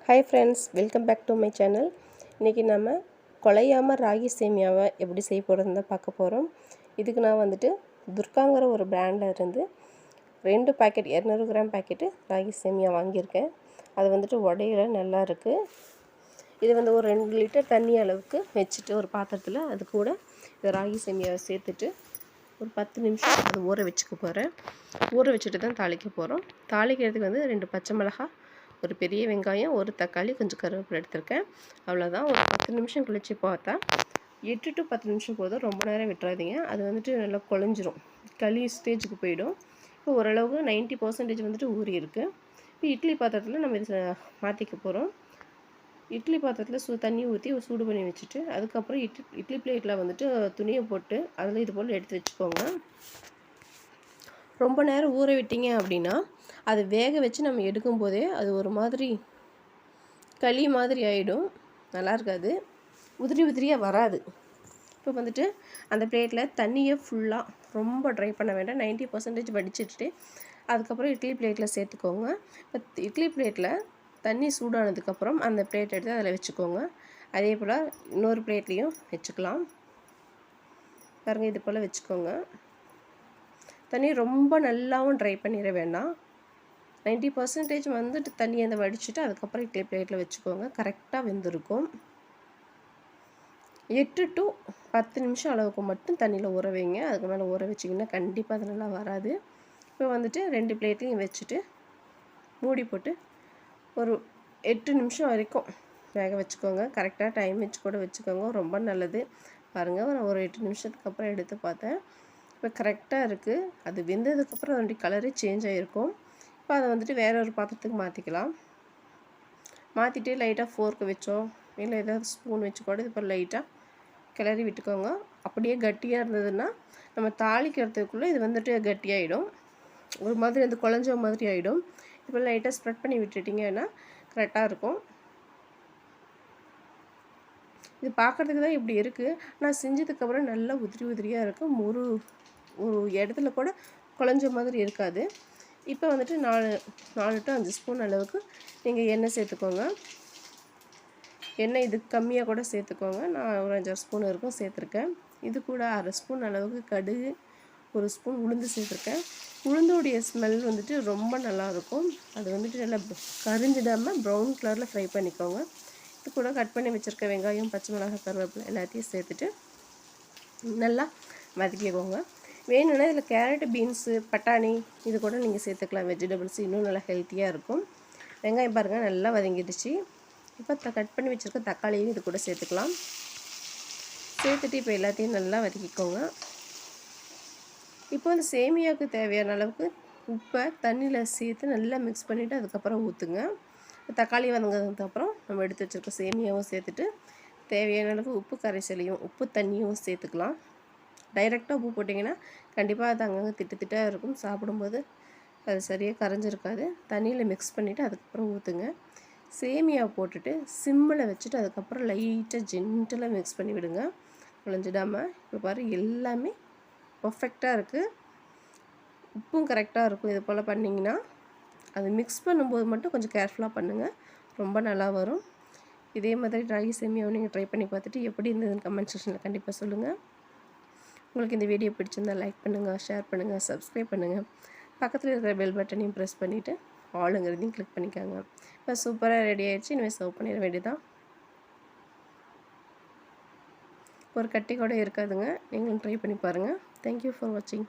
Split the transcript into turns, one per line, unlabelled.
Hi friends, welcome back to my channel. இன்றைக்கி நம்ம குலையாமல் ராகி சேமியாவை எப்படி செய்ய போகிறதுன்னு தான் பார்க்க போகிறோம். இதுக்கு நான் வந்துட்டு துர்காங்கிற ஒரு பிராண்டில் இருந்து 2 பாக்கெட் 200 கிராம் பாக்கெட்டு ராகி சேமியா வாங்கியிருக்கேன். அது வந்துட்டு உடையில நல்லா இருக்குது. இது வந்து ஒரு 2 லிட்டர் தண்ணி அளவுக்கு வச்சுட்டு ஒரு பாத்திரத்தில் அது கூட இந்த ராகி சேமியாவை சேர்த்துட்டு ஒரு 10 நிமிஷம் அது ஊற வச்சுக்க போகிறேன். ஊற வச்சுட்டு தான் தாளிக்க போகிறோம். தாளிக்கிறதுக்கு வந்து 2 பச்சை மிளகாய், ஒரு பெரிய வெங்காயம், ஒரு தக்காளி, கொஞ்சம் கருவேப்பிலை எடுத்திருக்கேன். அவ்வளோதான். ஒரு 10 நிமிஷம் கழித்து பார்த்தா 8 to 10 நிமிஷம் போதும். ரொம்ப நேரம் விட்டுறாதீங்க. அது வந்துட்டு நல்லா குழஞ்சிரும், களி ஸ்டேஜுக்கு போயிடும். இப்போ ஓரளவுக்கு 90% வந்துட்டு ஊறி இருக்குது. இப்போ இட்லி பாத்திரத்தில் நம்ம இதை மாற்றிக்க போகிறோம். இட்லி பாத்திரத்தில் தண்ணி ஊற்றி சூடு பண்ணி வச்சுட்டு அதுக்கப்புறம் இட்லி பிளேட்டில் வந்துட்டு துணியை போட்டு அதில் இது போல் எடுத்து வச்சுக்கோங்க. ரொம்ப நேரம் ஊற விட்டீங்க அப்படின்னா அது வேக வச்சு நம்ம எடுக்கும்போதே அது ஒரு மாதிரி களி மாதிரி ஆகிடும், நல்லா இருக்காது, உதிரி உதிரியாக வராது. இப்போ வந்துட்டு அந்த பிளேட்டில் தண்ணியை ஃபுல்லாக ரொம்ப ட்ரை பண்ண வேண்டாம், 90% வடிச்சிட்டு அதுக்கப்புறம் இட்லி பிளேட்டில் சேர்த்துக்கோங்க. இப்போ இட்லி பிளேட்டில் தண்ணி சூடானதுக்கப்புறம் அந்த பிளேட் எடுத்து அதில் வச்சுக்கோங்க. அதே போல் இன்னொரு பிளேட்லேயும் வச்சுக்கலாம். பாருங்கள், இது போல் வச்சுக்கோங்க. தண்ணி ரொம்ப நல்லாவும் ட்ரை பண்ணிட வேண்டாம், 90% வந்துட்டு தண்ணியை அந்த வடிச்சுட்டு அதுக்கப்புறம் இட்லி பிளேட்டில் வச்சுக்கோங்க. கரெக்டாக வெந்திருக்கும். 8 to 10 நிமிஷம் அளவுக்கு மட்டும் தண்ணியில் ஊற வைங்க. அதுக்கு மேலே ஊற வச்சிங்கன்னா கண்டிப்பாக அது நல்லா வராது. இப்போ வந்துட்டு 2 பிளேட்லையும் வச்சுட்டு மூடி போட்டு ஒரு 8 நிமிஷம் வரைக்கும் வேக வச்சுக்கோங்க. கரெக்டாக டைம் வச்சு கூட வச்சுக்கோங்க, ரொம்ப நல்லது. பாருங்கள், நான் ஒரு 8 நிமிஷத்துக்கு அப்புறம் எடுத்து பார்த்தேன். இப்போ கரெக்டாக இருக்குது. அது வெந்ததுக்கப்புறம் அதனுடைய கலரே சேஞ்ச் ஆகிருக்கும். இப்போ அதை வந்துட்டு வேற ஒரு பாத்திரத்துக்கு மாற்றிக்கலாம். மாற்றிட்டு லைட்டாக ஃபோர்க்கு வச்சோ இல்லை ஏதாவது ஸ்பூன் வச்சு கூட இது போல் லைட்டாக கிளறி விட்டுக்கோங்க. அப்படியே கட்டியாக இருந்ததுன்னா நம்ம தாளிக்கிறதுக்குள்ளே இது வந்துட்டு கட்டியாகிடும், ஒரு மாதிரி அது குழஞ்ச மாதிரி ஆகிடும். இப்போ லைட்டாக ஸ்ப்ரெட் பண்ணி விட்டுட்டிங்கன்னா கரெக்டாக இருக்கும். இது பார்க்குறதுக்கு தான் இப்படி இருக்குது, ஆனால் செஞ்சதுக்கப்புறம் நல்லா உதிரி உதிரியாக இருக்கும். ஒரு இடத்துல கூட குழஞ்ச மாதிரி இருக்காது. இப்போ வந்துட்டு 4 to 5 ஸ்பூன் அளவுக்கு நீங்கள் எண்ணெய் சேர்த்துக்கோங்க. எண்ணெய் இது கம்மியாக கூட சேர்த்துக்கோங்க. நான் ஒரு 5-6 ஸ்பூன் இருக்கும் சேர்த்துருக்கேன். இது கூட 1/2 ஸ்பூன் அளவுக்கு கடுகு, 1 ஸ்பூன் உளுந்து சேர்த்துருக்கேன். உளுந்தோடைய ஸ்மெல் வந்துட்டு ரொம்ப நல்லாயிருக்கும். அது வந்துட்டு நல்லா கரிஞ்சிடாமல் ப்ரௌன் கலரில் ஃப்ரை பண்ணிக்கோங்க. இது கூட கட் பண்ணி வச்சுருக்க வெங்காயம், பச்சை மிளகாய், கருவேப்பிலை எல்லாத்தையும் சேர்த்துட்டு நல்லா வதக்கிக்கோங்க. வேணும்னா இதில் கேரட்டு, பீன்ஸு, பட்டாணி இது கூட நீங்கள் சேர்த்துக்கலாம். வெஜிடபிள்ஸ் இன்னும் நல்லா ஹெல்த்தியாக இருக்கும். வெங்காயம் பாருங்கள் நல்லா வதங்கிடுச்சு. இப்போ கட் பண்ணி வச்சுருக்க தக்காளியும் இது கூட சேர்த்துக்கலாம். சேர்த்துட்டு இப்போ எல்லாத்தையும் நல்லா வதக்கிக்கோங்க. இப்போ அந்த சேமியாவுக்கு தேவையான அளவுக்கு உப்பை தண்ணியில் சேர்த்து நல்லா மிக்ஸ் பண்ணிவிட்டு அதுக்கப்புறம் ஊற்றுங்க. தக்காளி வதங்கினதுக்கப்புறம் நம்ம எடுத்து வச்சுருக்க சேமியாவும் சேர்த்துட்டு தேவையான அளவுக்கு உப்பு கரைசலையும் உப்பு தண்ணியும் சேர்த்துக்கலாம். டைரெக்டாக உப்பு போட்டிங்கன்னா கண்டிப்பாக அது அங்கங்கே திட்டாக இருக்கும், சாப்பிடும்போது அது சரியாக கரைஞ்சிருக்காது. தண்ணியில் மிக்ஸ் பண்ணிவிட்டு அதுக்கப்புறம் ஊற்றுங்க. சேமியாவை போட்டுட்டு சிம்மில் வச்சுட்டு அதுக்கப்புறம் லைட்டாக ஜென்டலாக மிக்ஸ் பண்ணி விடுங்க, குழஞ்சிடாமல். இப்போ பாரு, எல்லாமே பர்ஃபெக்டாக இருக்குது, உப்பும் கரெக்டாக இருக்கும். இது போல் பண்ணிங்கன்னா அது மிக்ஸ் பண்ணும்போது மட்டும் கொஞ்சம் கேர்ஃபுல்லாக பண்ணுங்கள், ரொம்ப நல்லா வரும். இதே மாதிரி ராகி சேமியாவை நீங்கள் ட்ரை பண்ணி பார்த்துட்டு எப்படி இருந்ததுன்னு கமெண்ட் செக்ஷனில் கண்டிப்பாக சொல்லுங்கள். உங்களுக்கு இந்த வீடியோ பிடிச்சிருந்தால் லைக் பண்ணுங்கள், ஷேர் பண்ணுங்கள், சப்ஸ்கிரைப் பண்ணுங்கள். பக்கத்தில் இருக்கிற பெல் பட்டனையும் ப்ரெஸ் பண்ணிவிட்டு ஆளுங்கிறதையும் கிளிக் பண்ணிக்காங்க. இப்போ சூப்பராக ரெடி ஆகிடுச்சு. இனிமேல் சர்வ் பண்ணிட வேண்டியதான். ஒரு கட்டி கூட இருக்காதுங்க. நீங்களும் ட்ரை பண்ணி பாருங்கள். தேங்க்யூ ஃபார் வாட்சிங்.